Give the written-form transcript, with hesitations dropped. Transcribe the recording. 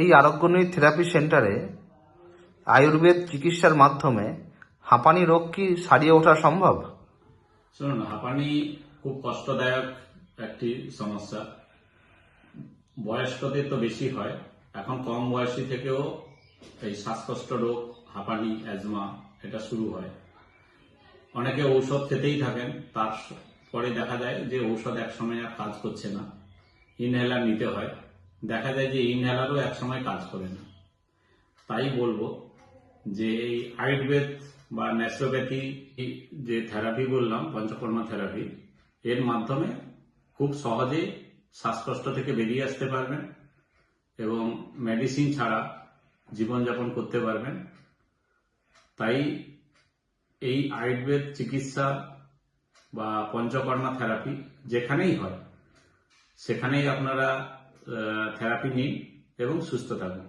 এই আরোগ্যনী থেরাপি সেন্টারে আয়ুর্বেদ চিকিৎসার মাধ্যমে হাঁপানি রোগ কি সারিয়ে ওঠা সম্ভব? শুনুন, হাঁপানি খুব কষ্টদায়ক একটি সমস্যা। বয়স্কদের তো বেশি হয়, এখন কম বয়সী থেকেও এই শ্বাসকষ্ট রোগ, হাঁপানি, অ্যাজমা এটা শুরু হয়। অনেকে ঔষধ খেতেই থাকেন, তারপরে দেখা যায় যে ঔষধ একসময় আর কাজ করছে না, ইনহেলার নিতে হয়। দেখা যায় যে ইনহেলারও একসময় কাজ করে না। তাই বলবো যে এই আয়ুর্বেদ বা ন্যাচুরোপ্যাথি যে থেরাপি বললাম, পঞ্চকর্মা থেরাপি, এর মাধ্যমে খুব সহজে শ্বাসকষ্ট থেকে বেরিয়ে আসতে পারবেন এবং মেডিসিন ছাড়া জীবনযাপন করতে পারবেন। তাই এই আয়ুর্বেদ চিকিৎসা বা পঞ্চকর্মা থেরাপি যেখানেই হয় সেখানেই আপনারা থেরাপি নিন এবং সুস্থ থাকুন।